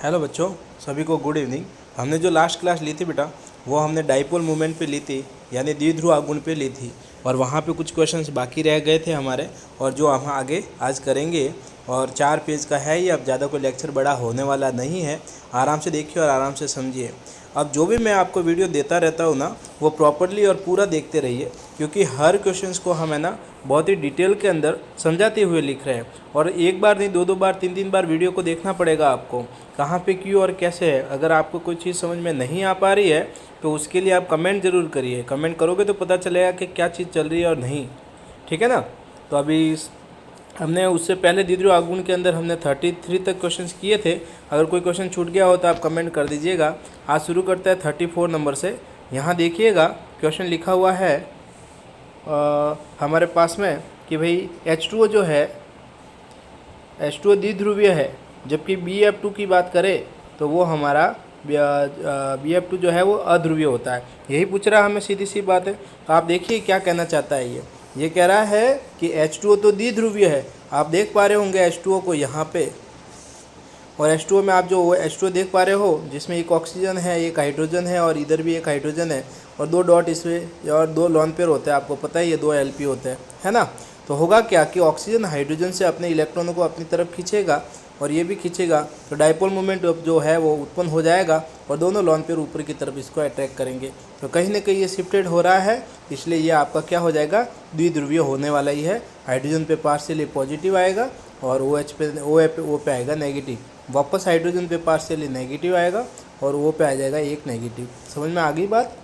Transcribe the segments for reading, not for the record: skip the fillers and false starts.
Hello बच्चों, सभी को गुड इवनिंग। हमने जो लास्ट क्लास ली थी बेटा, वो हमने डाइपोल मूवमेंट पे ली थी, यानी द्विध्रुव आघूर्ण पे ली थी। और वहाँ पे कुछ क्वेश्चंस बाकी रह गए थे हमारे, और जो हम आगे आज करेंगे। और 4 पेज का है ये, अब ज़्यादा कोई लेक्चर बड़ा होने वाला नहीं है। आराम से देखिए और आराम से समझिए। अब जो भी मैं आपको वीडियो देता रहता हूँ ना, वो प्रॉपरली और पूरा देखते रहिए, क्योंकि हर क्वेश्चंस को हम है ना बहुत ही डिटेल के अंदर समझाते हुए लिख रहे हैं। और एक बार नहीं, दो बार, तीन बार वीडियो को देखना पड़ेगा आपको, कहाँ पे क्यों और कैसे है। अगर आपको कोई चीज़ समझ में नहीं आ पा रही है तो उसके लिए आप कमेंट ज़रूर करिए। कमेंट करोगे तो पता चलेगा कि क्या चीज़ चल रही है और नहीं। ठीक है ना। तो अभी हमने उससे पहले द्विध्रुव आघूर्ण के अंदर हमने 33 तक क्वेश्चंस किए थे। अगर कोई क्वेश्चन छूट गया हो तो आप कमेंट कर दीजिएगा। आज शुरू करते हैं 34 नंबर से। यहाँ देखिएगा क्वेश्चन लिखा हुआ है हमारे पास में कि भाई H2O जो है, H2O द्विध्रुवीय है, जबकि BF2 की बात करें तो वो हमारा BF2 जो है वो अध्रुवीय होता है। यही पूछ रहा है हमें, सीधी सी बात है। तो आप देखिए क्या कहना चाहता है ये कह रहा है कि H2O तो द्विध्रुवीय है। आप देख पा रहे होंगे H2O को यहाँ पे, और H2O में आप जो H2O देख पा रहे हो, जिसमें एक ऑक्सीजन है, एक हाइड्रोजन है और इधर भी एक हाइड्रोजन है, और 2 डॉट इसमें और 2 लोन पेयर होते हैं। आपको पता है ये 2 LP होते हैं, है ना। तो होगा क्या कि ऑक्सीजन हाइड्रोजन से अपने इलेक्ट्रॉनों को अपनी तरफ खींचेगा और ये भी खींचेगा, तो डाइपोल मोमेंट जो है वो उत्पन्न हो जाएगा और दोनों लोन पेयर ऊपर की तरफ इसको अट्रैक्ट करेंगे। तो कहीं ना कहीं ये शिफ्टेड हो रहा है, इसलिए ये आपका क्या हो जाएगा, द्विध्रुवीय होने वाला ही है। हाइड्रोजन पे पार्शियली पॉजिटिव आएगा और ओ पे आएगा नेगेटिव। वापस हाइड्रोजन पे पार्शियली नेगेटिव आएगा और O पे आ जाएगा एक नेगेटिव। समझ में आ गई बात।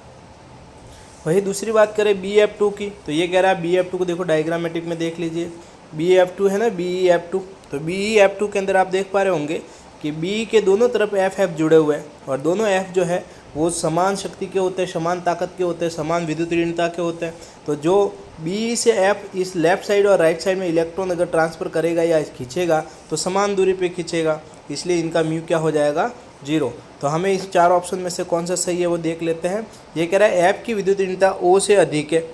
वही दूसरी बात करें BF2 की, तो ये कह रहा है BF2 को देखो डायग्रामेटिक में देख लीजिए। BF2 है ना, BeF2। तो BeF2 के अंदर आप देख पा रहे होंगे कि B के दोनों तरफ FF जुड़े हुए हैं, और दोनों F जो है वो समान शक्ति के होते हैं, समान ताकत के होते हैं, समान विद्युत ऋणता के होते हैं। तो जो B से F इस लेफ्ट साइड और राइट साइड में इलेक्ट्रॉन अगर ट्रांसफ़र करेगा या खींचेगा तो समान दूरी पे खींचेगा, इसलिए इनका म्यू क्या हो जाएगा, 0। तो हमें इस 4 ऑप्शन में से कौन सा सही है वो देख लेते हैं। ये कह रहा है F की विद्युत ऋणता O से अधिक है।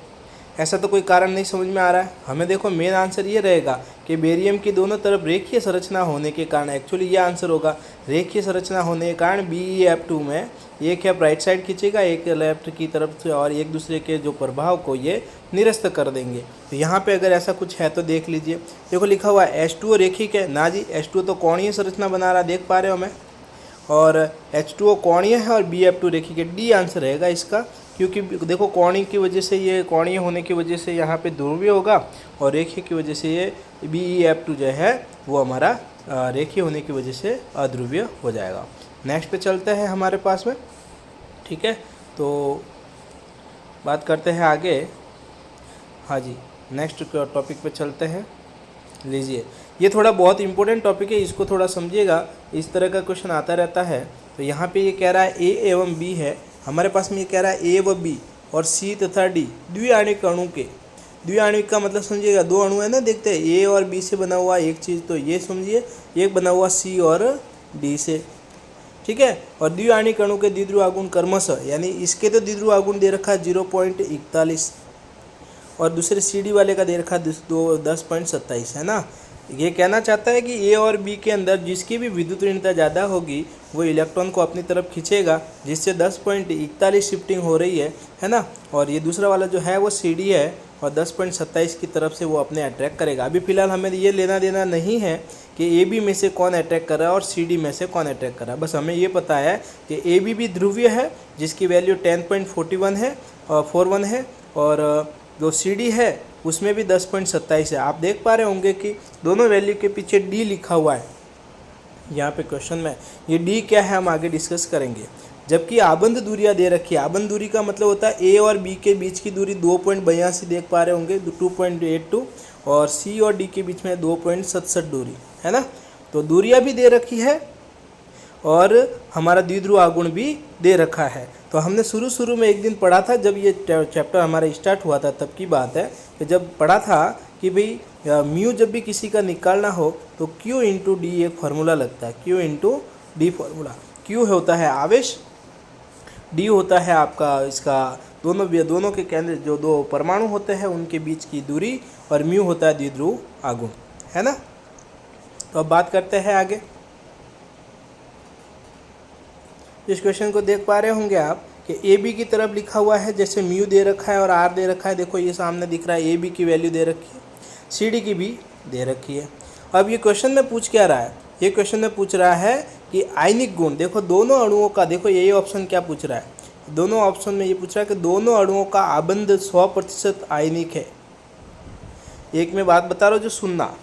ऐसा तो कोई कारण नहीं समझ में आ रहा है हमें। देखो मेन आंसर ये रहेगा कि बेरियम की दोनों तरफ रेखीय संरचना होने के कारण, एक्चुअली ये आंसर होगा, रेखीय संरचना होने के कारण BeF2 में एक F राइट साइड खींचेगा, एक लेफ्ट की तरफ से, और एक दूसरे के जो प्रभाव को ये निरस्त कर देंगे। तो यहाँ पे अगर ऐसा कुछ है तो देख लीजिए। देखो लिखा हुआ है H2O रेखिक है ना जी, H2O तो कोणीय संरचना बना रहा, देख पा रहे हो मैं। और H2O कोणीय है और BF2 रेखिक है। D आंसर रहेगा इसका, क्योंकि देखो कोणीय की वजह से, ये कोणीय होने की वजह से यहाँ पे ध्रुवीय होगा, और रेखीय की वजह से ये BeF2 जो है वो हमारा रेखीय होने की वजह से अध्रुवीय हो जाएगा। नेक्स्ट पे चलते हैं हमारे पास में। ठीक है, तो बात करते हैं आगे। हाँ जी, नेक्स्ट टॉपिक पे चलते हैं। लीजिए, ये थोड़ा बहुत इंपॉर्टेंट टॉपिक है, इसको थोड़ा समझिएगा। इस तरह का क्वेश्चन आता रहता है। तो यहाँ पे ये कह रहा है A एवं B है हमारे पास में। ये कह रहा है A व B और C तथा D द्विआण्विक अणु के, द्विआण्विक का मतलब समझिएगा, 2 अणु है ना, देखते हैं A और B से बना हुआ एक चीज़, तो ये समझिए एक बना हुआ C और D से। ठीक है, और द्विआण्विक अणु के द्विध्रुव आघूर्ण क्रमशः, यानी इसके तो द्विध्रुव आघूर्ण दे रखा है 0.41 और दूसरे CD वाले का दे रखा है 10.27, है ना। ये कहना चाहता है कि A और B के अंदर जिसकी भी विद्युत ऋणता ज़्यादा होगी वो इलेक्ट्रॉन को अपनी तरफ खींचेगा, जिससे 10.41 शिफ्टिंग हो रही है ना। और ये दूसरा वाला जो है वो CD है और 10.27 की तरफ से वो अपने अट्रैक्ट करेगा। अभी फ़िलहाल हमें ये लेना देना नहीं है कि AB में से कौन अट्रैक्ट कर रहा है और CD में से कौन अट्रैक्ट कर रहा है। बस हमें ये पता है कि AB भी ध्रुवीय है, जिसकी वैल्यू 10.41 है और 41 है, और जो CD है उसमें भी 10.27 है। आप देख पा रहे होंगे कि दोनों वैल्यू के पीछे D लिखा हुआ है यहाँ पे क्वेश्चन में। ये D क्या है हम आगे डिस्कस करेंगे। जबकि आबंध दूरियाँ दे रखी है। आबंध दूरी का मतलब होता है A और B के बीच की दूरी 2.82 देख पा रहे होंगे, 2.82, और C और D के बीच में 2.67 दूरी, है ना। तो दूरियाँ भी दे रखी है और हमारा द्विध्रुव आघूर्ण भी दे रखा है। तो हमने शुरू में एक दिन पढ़ा था, जब ये चैप्टर हमारा स्टार्ट हुआ था तब की बात है, कि जब पढ़ा था कि भाई म्यू जब भी किसी का निकालना हो तो Q इंटू डी एक फार्मूला लगता है, Q into D formula. Q होता है आवेश, D होता है आपका इसका दोनों के केंद्र, जो 2 परमाणु होते हैं उनके बीच की दूरी, और म्यू होता है द्विध्रुव आघूर्ण, है ना। तो अब बात करते हैं आगे। इस क्वेश्चन को देख पा रहे होंगे आप कि ए बी की तरफ लिखा हुआ है, जैसे म्यू दे रखा है और आर दे रखा है। देखो ये सामने दिख रहा है, ए बी की वैल्यू दे रखी है, सी डी की भी दे रखी है। अब ये क्वेश्चन में पूछ क्या रहा है, ये क्वेश्चन में पूछ रहा है कि आयनिक गुण, देखो दोनों अणुओं का, देखो यही ऑप्शन क्या पूछ रहा है, दोनों ऑप्शन में ये पूछ रहा है कि दोनों अणुओं का आबंध 100% आयनिक है। एक में बात बता रहा हूँ जो सुनना,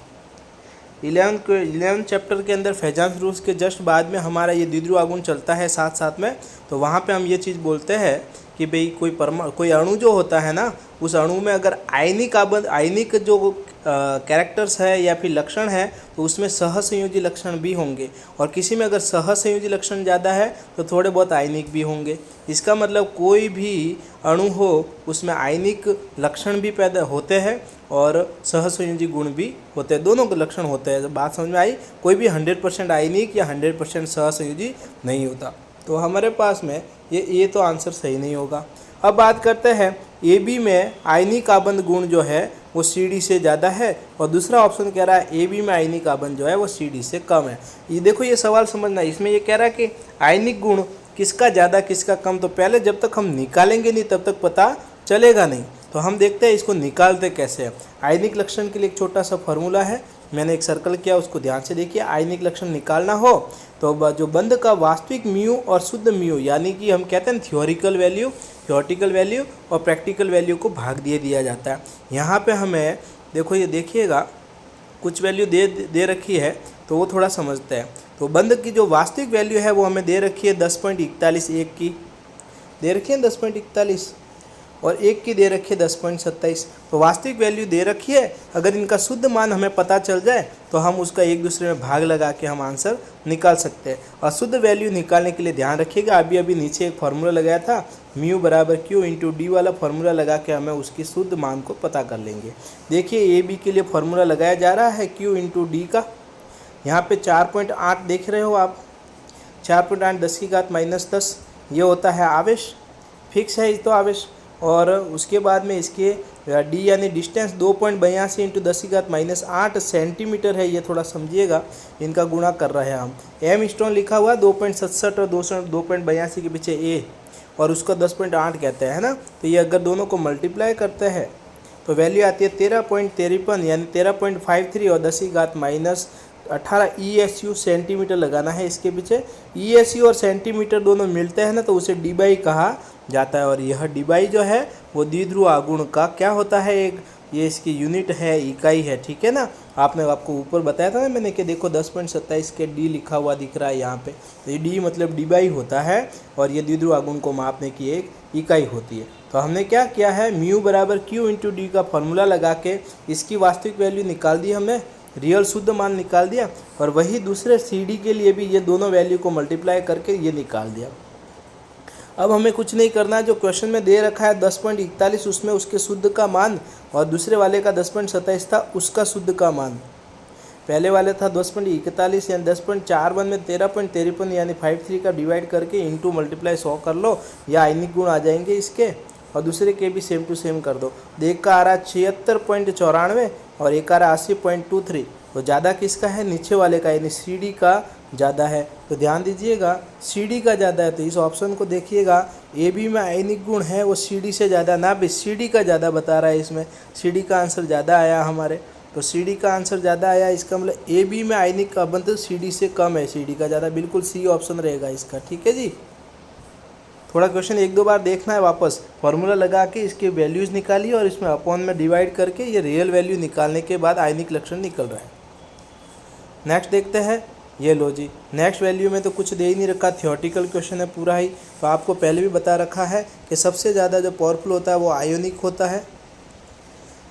11 चैप्टर के अंदर फैजांस रूल्स के जस्ट बाद में हमारा ये द्विध्रुव आगुण चलता है साथ साथ में। तो वहाँ पे हम ये चीज़ बोलते हैं कि भाई कोई अणु जो होता है ना, उस अणु में अगर आयनिक जो कैरेक्टर्स है या फिर लक्षण है तो उसमें सहसंयोजी लक्षण भी होंगे, और किसी में अगर सहसंयोजी लक्षण ज़्यादा है तो थोड़े बहुत आयनिक भी होंगे। इसका मतलब कोई भी अणु हो उसमें आयनिक लक्षण भी पैदा होते हैं और सहसंयोजी गुण भी होते हैं, दोनों के लक्षण होते हैं। बात समझ में आई? कोई भी 100% आयनिक या 100% सहसंयोजी नहीं होता। तो हमारे पास में ये तो आंसर सही नहीं होगा। अब बात करते हैं ए बी में आयनिक आबंध गुण जो है वो सी डी से ज़्यादा है, और दूसरा ऑप्शन कह रहा है ए बी में आयनिक आबंध जो है वो सी डी से कम है। ये देखो ये सवाल समझना, इसमें ये कह रहा है कि आयनिक गुण किसका ज़्यादा किसका कम, तो पहले जब तक हम निकालेंगे नहीं तब तक पता चलेगा नहीं। तो हम देखते हैं इसको निकालते कैसे हैं। आयनिक लक्षण के लिए एक छोटा सा फॉर्मूला है, मैंने एक सर्कल किया, उसको ध्यान से देखिए। आयनिक लक्षण निकालना हो तो जो बंध का वास्तविक म्यू और शुद्ध म्यू, यानी कि हम कहते हैं थियोरेटिकल वैल्यू और प्रैक्टिकल वैल्यू को भाग दिया जाता है। यहाँ पे हमें देखो ये देखिएगा कुछ वैल्यू दे रखी है, तो वो थोड़ा समझते हैं। तो बंध की जो वास्तविक वैल्यू है वो हमें दे रखी है 10.41, एक की दे रखी है 10.41 और एक की दे रखी है 10.27। तो वास्तविक वैल्यू दे रखी है, अगर इनका शुद्ध मान हमें पता चल जाए तो हम उसका एक दूसरे में भाग लगा के हम आंसर निकाल सकते हैं। और शुद्ध वैल्यू निकालने के लिए ध्यान रखिएगा, अभी नीचे एक फार्मूला लगाया था, म्यू बराबर क्यू इंटू डी वाला फार्मूला लगा के हमें उसकी शुद्ध मान को पता कर लेंगे। देखिए ए बी के लिए फार्मूला लगाया जा रहा है क्यू इंटू डी का। यहाँ पे 4.8 देख रहे हो आप, 4.8 10⁻⁻10 ये होता है आवेश, फिक्स है तो आवेश। और उसके बाद में इसके डी यानी डिस्टेंस 2.82 इंटू 10⁻⁸ सेंटीमीटर है, ये थोड़ा समझिएगा, इनका गुणा कर रहे हैं हम। एम स्टोन लिखा हुआ 2.67 और 2.82 के पीछे ए, और उसको 10.8 कहते हैं ना। तो ये अगर दोनों को मल्टीप्लाई करते हैं तो वैल्यू आती है 13.53 यानी 13.53 और 10⁻18 ESU सेंटीमीटर लगाना है इसके पीछे। ESU और सेंटीमीटर दोनों मिलते हैं ना, तो उसे डी बाई कहा जाता है। और यह डी बाई जो है वो द्विध्रुव आगुण का क्या होता है, एक ये इसकी यूनिट है, इकाई है, ठीक है ना। आपको ऊपर बताया था ना मैंने कि देखो 10.27 के डी लिखा हुआ दिख रहा है यहाँ पे, तो ये डी मतलब डी बाई होता है और ये द्विध्रुव आगुण को मापने की एक इकाई होती है। तो हमने क्या किया है, म्यू बराबर क्यू इंटू डी का फॉर्मूला लगा के इसकी वास्तविक वैल्यू निकाल दी हमने, रियल शुद्ध मान निकाल दिया, और वही दूसरे सी डी के लिए भी ये दोनों वैल्यू को मल्टीप्लाई करके ये निकाल दिया। अब हमें कुछ नहीं करना है, जो क्वेश्चन में दे रखा है 10.41 उसमें उसके शुद्ध का मान, और दूसरे वाले का 10.27 था उसका शुद्ध का मान। पहले वाले था 10.41 यानी 10.41 में 13.53 यानी 53 का डिवाइड करके इंटू मल्टीप्लाई 100 कर लो, या आयनिक गुण आ जाएंगे इसके, और दूसरे के भी सेम टू सेम कर दो। एक का आ रहा है 76.94 और एक आ रहा है 80.23। तो ज़्यादा किसका है, नीचे वाले का यानी सी डी का ज़्यादा है। तो ध्यान दीजिएगा सी डी का ज़्यादा है, तो इस ऑप्शन को देखिएगा, ए बी में आयनिक गुण है वो सी डी से ज़्यादा ना, भी सी डी का ज़्यादा बता रहा है, इसमें सी डी का आंसर ज़्यादा आया हमारे। तो सी डी का आंसर ज़्यादा आया, इसका मतलब ए बी में आयनिक का आबंध सी डी से कम है, सी डी का ज़्यादा, बिल्कुल सी ऑप्शन रहेगा इसका, ठीक है जी। थोड़ा क्वेश्चन एक दो बार देखना है, वापस फार्मूला लगा के इसके वैल्यूज़ निकालिए और इसमें अपॉन में डिवाइड करके ये रियल वैल्यू निकालने के बाद आयनिक लक्षण निकल रहा है। नेक्स्ट देखते हैं, ये लो जी, नेक्स्ट वैल्यू में तो कुछ दे ही नहीं रखा, थियोरेटिकल क्वेश्चन है पूरा ही। तो आपको पहले भी बता रखा है कि सबसे ज़्यादा जो पावरफुल होता है वो आयोनिक होता है।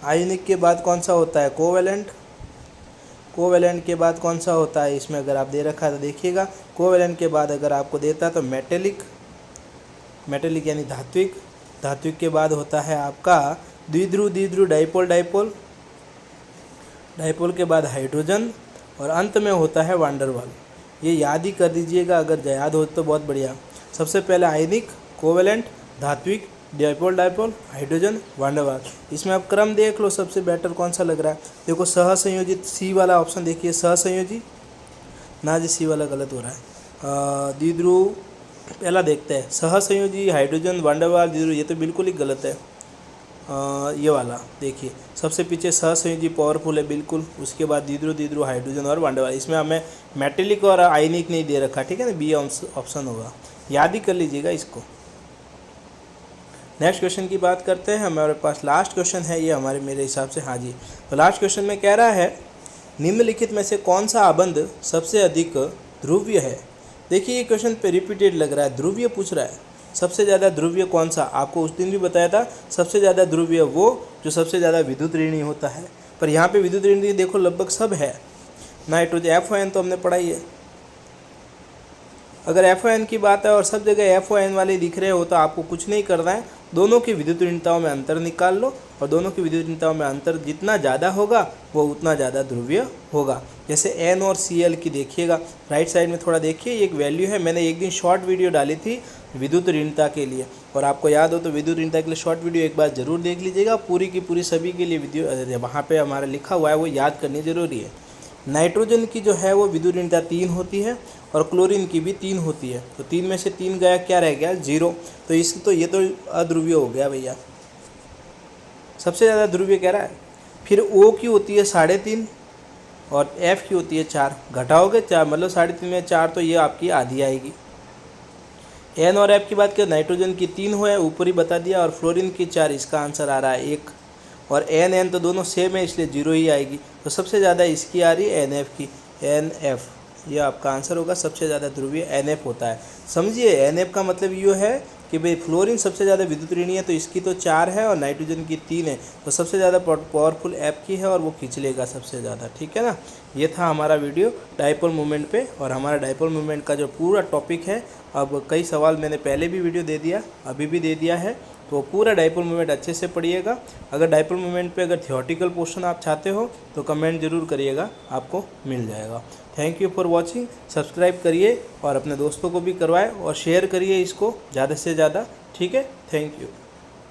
आयोनिक के बाद कौन सा होता है, कोवेलेंट। कोवेलेंट के बाद कौन सा होता है, इसमें अगर आप दे रखा है तो देखिएगा, कोवेलेंट के बाद अगर आपको देता है तो मेटेलिक, मेटेलिक यानी धात्विक। धात्विक के बाद होता है आपका द्विध्रुव, डाइपोल, डाइपोल के बाद हाइड्रोजन, और अंत में होता है वांडरवाल। ये याद ही कर दीजिएगा, अगर याद हो तो बहुत बढ़िया। सबसे पहले आयनिक, कोवेलेंट, धात्विक, डाइपोल, हाइड्रोजन, वांडरवाल। इसमें आप क्रम देख लो, सबसे बेटर कौन सा लग रहा है। देखो सहसंयोजित, सी वाला ऑप्शन देखिए, सहसंयोजी ना जी, सी वाला गलत हो रहा है। द्विध्रुव पहला देखते हैं, सहसंयोजी हाइड्रोजन van der Waals द्विध्रुव, ये तो बिल्कुल ही गलत है। ये वाला देखिए, सबसे पीछे सहसंयोजी पावरफुल है बिल्कुल, उसके बाद द्विध्रुव हाइड्रोजन और van der Waals। इसमें हमें मेटेलिक और आयनिक नहीं दे रखा, ठीक है ना, बी ऑप्शन होगा, याद ही कर लीजिएगा इसको। नेक्स्ट क्वेश्चन की बात करते हैं, हमारे पास लास्ट क्वेश्चन है ये हमारे मेरे हिसाब से, हाँ जी। तो लास्ट क्वेश्चन में कह रहा है निम्नलिखित में से कौन सा आबंध सबसे अधिक ध्रुवीय है। देखिए ये क्वेश्चन पे रिपीटेड लग रहा है, ध्रुवीय पूछ रहा है, सबसे ज़्यादा ध्रुवीय कौन सा। आपको उस दिन भी बताया था सबसे ज़्यादा ध्रुवीय वो जो सबसे ज़्यादा विद्युत ऋणी होता है, पर यहाँ पे विद्युत ऋणी देखो लगभग सब है। नाइट्रोजन FON तो हमने पढ़ाई है। अगर FON की बात है और सब जगह FON वाले दिख रहे हो तो आपको कुछ नहीं करना है, दोनों की विद्युत ऋणताओं में अंतर निकाल लो, और दोनों की विद्युत ऋणताओं में अंतर जितना ज़्यादा होगा वो उतना ज़्यादा ध्रुवीय होगा। जैसे N और Cl की देखिएगा, राइट साइड में थोड़ा देखिए, एक वैल्यू है, मैंने एक दिन शॉर्ट वीडियो डाली थी विद्युत ऋणता के लिए, और आपको याद हो तो विद्युत ऋणता के लिए शॉर्ट वीडियो एक बार ज़रूर देख लीजिएगा, पूरी की पूरी सभी के लिए विद्युत वहाँ पर हमारा लिखा हुआ है, वो याद करनी ज़रूरी है। नाइट्रोजन की जो है वो विद्युत ऋणता 3 होती है और क्लोरीन की भी 3 होती है, तो 3 में से 3 गया, क्या रह गया, 0। तो ये तो अध्रुवीय हो गया भैया, सबसे ज़्यादा ध्रुवीय कह रहा है। फिर O की होती है 3.5 और F की होती है 4, घटाओगे 4 मतलब 3.5 में 4, तो ये आपकी आधी आएगी। N और F की बात करें, नाइट्रोजन की 3 है, ऊपर ही बता दिया, और फ्लोरीन की 4, इसका आंसर आ रहा है 1, और N तो दोनों सेम है इसलिए 0 ही आएगी। तो सबसे ज़्यादा इसकी आ रही है NF की, NF ये आपका आंसर होगा, सबसे ज़्यादा ध्रुवीय NF होता है। समझिए NF का मतलब ये है कि भाई फ्लोरीन सबसे ज़्यादा विद्युत ऋणी है, तो इसकी तो 4 है और नाइट्रोजन की 3 है, तो सबसे ज़्यादा पावरफुल F की है और वो खींच लेगा सबसे ज़्यादा, ठीक है ना। ये था हमारा वीडियो डाइपोल मोमेंट पे, और हमारा डाइपोल मोमेंट का जो पूरा टॉपिक है, अब कई सवाल मैंने पहले भी वीडियो दे दिया, अभी भी दे दिया है, तो पूरा डाइपोल मोमेंट अच्छे से पढ़िएगा। अगर डाइपोल मोमेंट पे अगर थियोरेटिकल क्वेश्चन आप चाहते हो तो कमेंट जरूर करिएगा, आपको मिल जाएगा। Thank you for watching, subscribe करिए और अपने दोस्तों को भी करवाएं और शेयर करिए इसको ज़्यादा से ज़्यादा, ठीक है। Thank you.